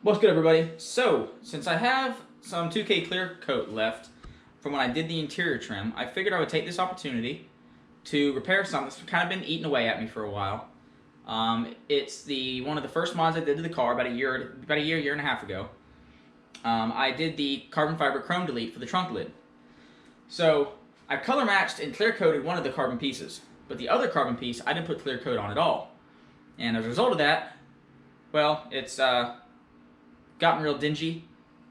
What's good, everybody? So, since I have some 2K clear coat left from when I did the interior trim, I figured I would take this opportunity to repair something that's kind of been eating away at me for a while. It's one of the first mods I did to the car about a year and a half ago. I did the carbon fiber chrome delete for the trunk lid. So, I color matched and clear coated one of the carbon pieces, but the other carbon piece I didn't put clear coat on at all. And as a result of that, well, it's gotten real dingy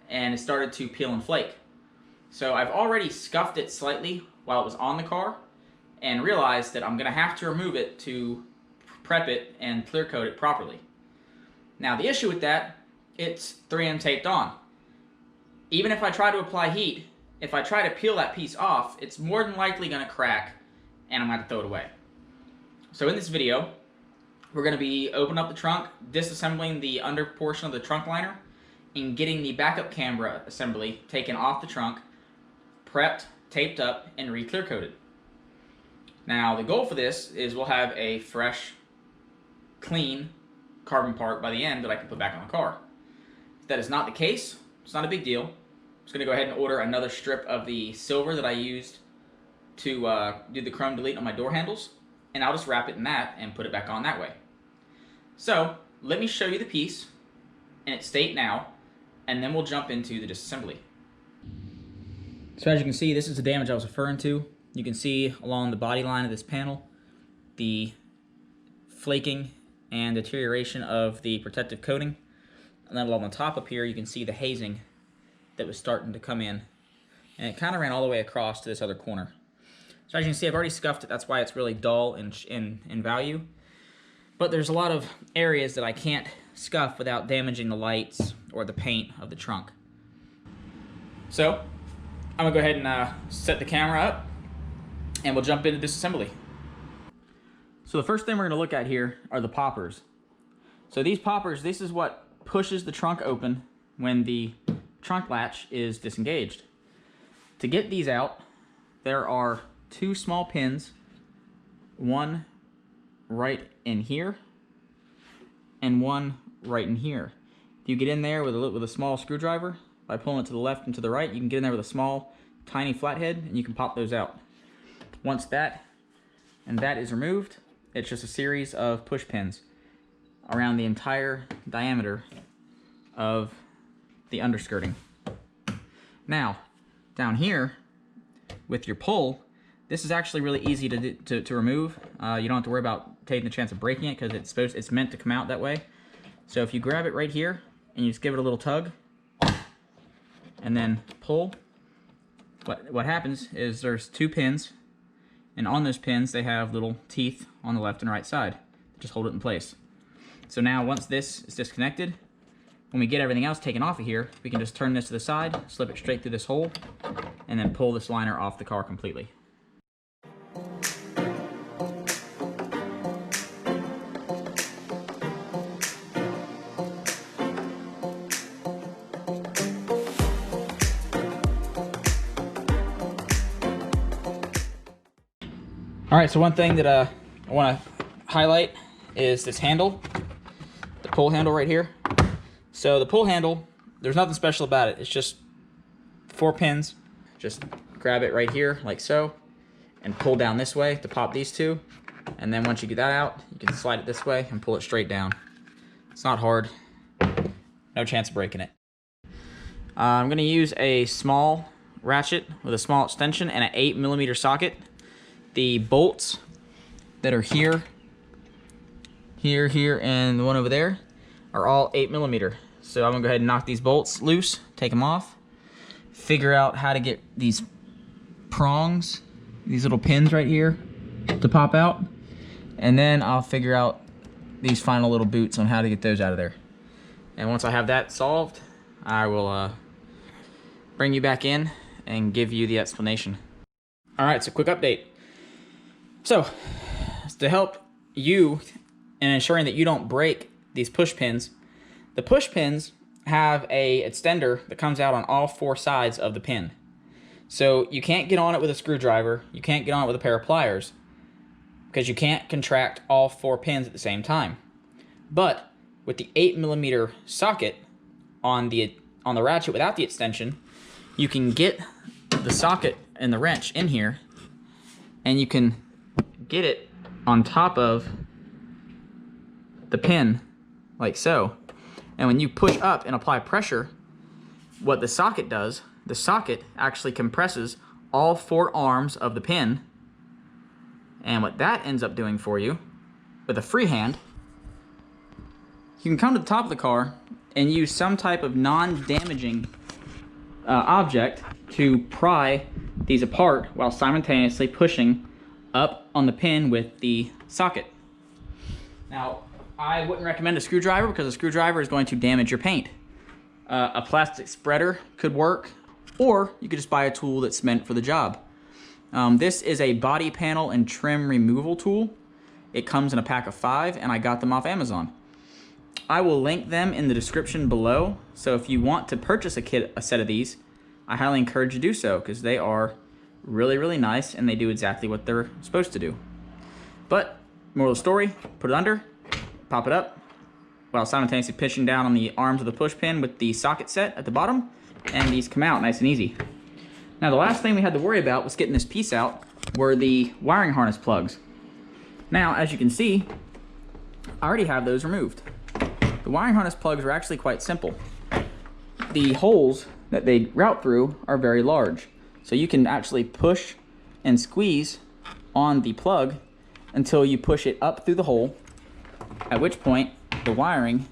and it started to peel and flake. So I've already scuffed it slightly while it was on the car and realized that I'm going to have to remove it to prep it and clear coat it properly. Now the issue with that, it's 3M taped on. Even if I try to apply heat, if I try to peel that piece off, it's more than likely going to crack and I'm going to have to throw it away. So in this video, we're going to be opening up the trunk, disassembling the under portion of the trunk liner, and getting the backup camera assembly taken off the trunk, prepped, taped up, and re-clear coated. Now the goal for this is we'll have a fresh, clean carbon part by the end that I can put back on the car. If that is not the case, it's not a big deal. I'm just going to go ahead and order another strip of the silver that I used to do the chrome delete on my door handles, and I'll just wrap it in that and put it back on that way. So let me show you the piece in its state now, and then we'll jump into the disassembly. So as you can see, this is the damage I was referring to. You can see along the body line of this panel the flaking and deterioration of the protective coating. And then along the top up here, you can see the hazing that was starting to come in. And it kind of ran all the way across to this other corner. So as you can see, I've already scuffed it. That's why it's really dull in value. But there's a lot of areas that I can't scuff without damaging the lights or the paint of the trunk. So I'm gonna go ahead and set the camera up and we'll jump into disassembly. So the first thing we're gonna look at here are the poppers. So these poppers, this is what pushes the trunk open when the trunk latch is disengaged. To get these out, there are two small pins, one right in here and one right in here. If you get in there with a small screwdriver, by pulling it to the left and to the right, you can get in there with a small, tiny flathead and you can pop those out. Once that and that is removed, it's just a series of push pins around the entire diameter of the underskirting. Now, down here, with your pull, this is actually really easy to remove. You don't have to worry about taking the chance of breaking it because it's meant to come out that way. So if you grab it right here and you just give it a little tug and then pull, what happens is there's two pins, and on those pins they have little teeth on the left and right side. Just hold it in place. So now once this is disconnected, when we get everything else taken off of here, we can just turn this to the side, slip it straight through this hole, and then pull this liner off the car completely. Alright, so one thing that I want to highlight is this handle, the pull handle right here. So the pull handle, there's nothing special about it. It's just 4 pins. Just grab it right here like so and pull down this way to pop these two. And then once you get that out, you can slide it this way and pull it straight down. It's not hard. No chance of breaking it. I'm going to use a small ratchet with a small extension and an 8mm socket. The bolts that are here, and the one over there are all 8mm. So I'm gonna go ahead and knock these bolts loose, take them off, figure out how to get these prongs, these little pins right here, to pop out, and then I'll figure out these final little boots on how to get those out of there. And once I have that solved, I will bring you back in and give you the explanation. Alright, so quick update. So, to help you in ensuring that you don't break these push pins, the push pins have a extender that comes out on all 4 sides of the pin. So you can't get on it with a screwdriver, you can't get on it with a pair of pliers, because you can't contract all 4 pins at the same time. But with the 8mm socket on the ratchet without the extension, you can get the socket and the wrench in here, and you can get it on top of the pin, like so. And when you push up and apply pressure, what the socket does, the socket actually compresses all 4 arms of the pin. And what that ends up doing for you, with a free hand, you can come to the top of the car and use some type of non-damaging object to pry these apart while simultaneously pushing up on the pin with the socket. Now, I wouldn't recommend a screwdriver because a screwdriver is going to damage your paint. A plastic spreader could work, or you could just buy a tool that's meant for the job. This is a body panel and trim removal tool. It comes in a pack of 5, and I got them off Amazon. I will link them in the description below, so if you want to purchase a set of these, I highly encourage you to do so, because they are really, really nice, and they do exactly what they're supposed to do. But, moral of the story, put it under, pop it up, while simultaneously pushing down on the arms of the push pin with the socket set at the bottom, and these come out nice and easy. Now, the last thing we had to worry about was getting this piece out were the wiring harness plugs. Now, as you can see, I already have those removed. The wiring harness plugs are actually quite simple. The holes that they route through are very large, so you can actually push and squeeze on the plug until you push it up through the hole, at which point the wiring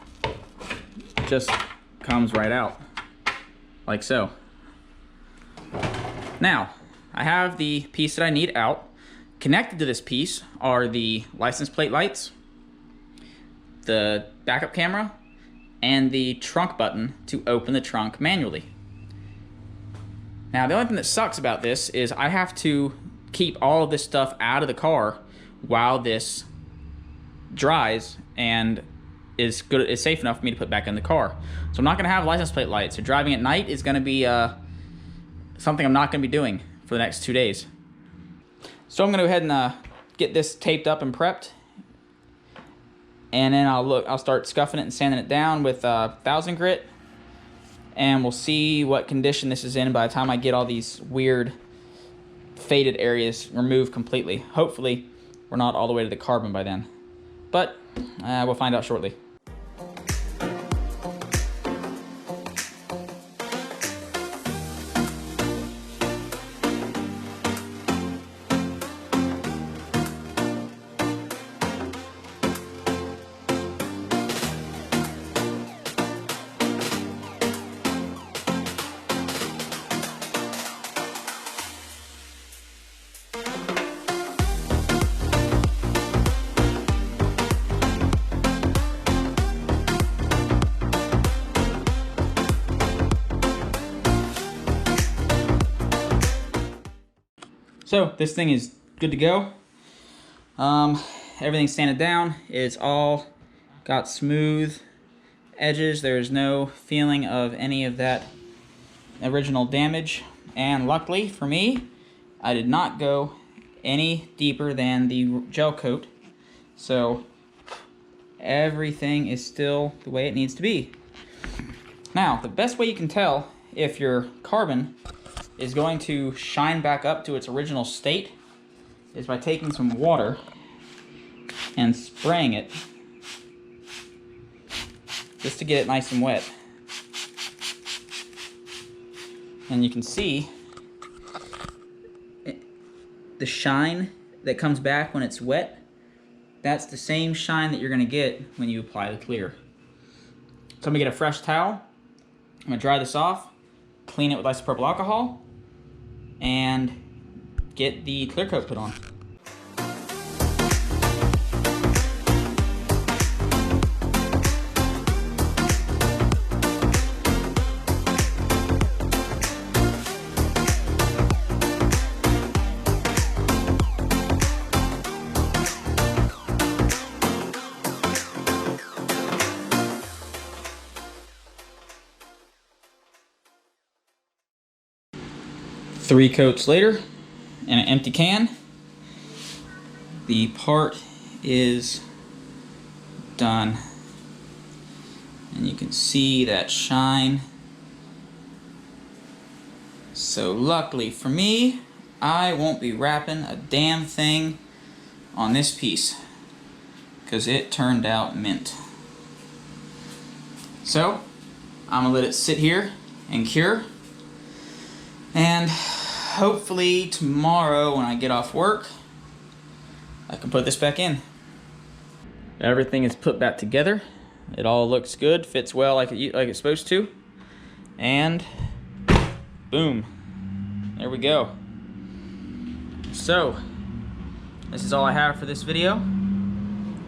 just comes right out, like so. Now, I have the piece that I need out. Connected to this piece are the license plate lights, the backup camera, and the trunk button to open the trunk manually. Now, the only thing that sucks about this is I have to keep all of this stuff out of the car while this dries and is safe enough for me to put back in the car. So I'm not going to have license plate lights. So driving at night is going to be something I'm not going to be doing for the next 2 days. So I'm going to go ahead and get this taped up and prepped, and then I'll start scuffing it and sanding it down with 1000 grit, and we'll see what condition this is in by the time I get all these weird faded areas removed completely. Hopefully we're not all the way to the carbon by then, but we'll find out shortly. So this thing is good to go. Everything's sanded down. It's all got smooth edges. There's no feeling of any of that original damage. And luckily for me, I did not go any deeper than the gel coat. So everything is still the way it needs to be. Now, the best way you can tell if your carbon is going to shine back up to its original state is by taking some water and spraying it just to get it nice and wet. And you can see the shine that comes back when it's wet. That's the same shine that you're going to get when you apply the clear. So I'm going to get a fresh towel. I'm going to dry this off, clean it with isopropyl alcohol, and get the clear coat put on. Three coats later, in an empty can, the part is done. And you can see that shine. So luckily for me, I won't be wrapping a damn thing on this piece because it turned out mint. So I'm gonna let it sit here and cure, and hopefully tomorrow when I get off work I can put this back in. Everything is put back together. It all looks good, fits well like it's supposed to, and boom, there we go. So this is all I have for this video.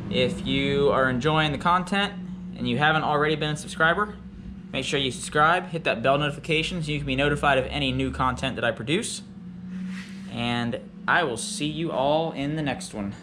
If you are enjoying the content and you haven't already been a subscriber, make sure you subscribe, hit that bell notification so you can be notified of any new content that I produce. And I will see you all in the next one.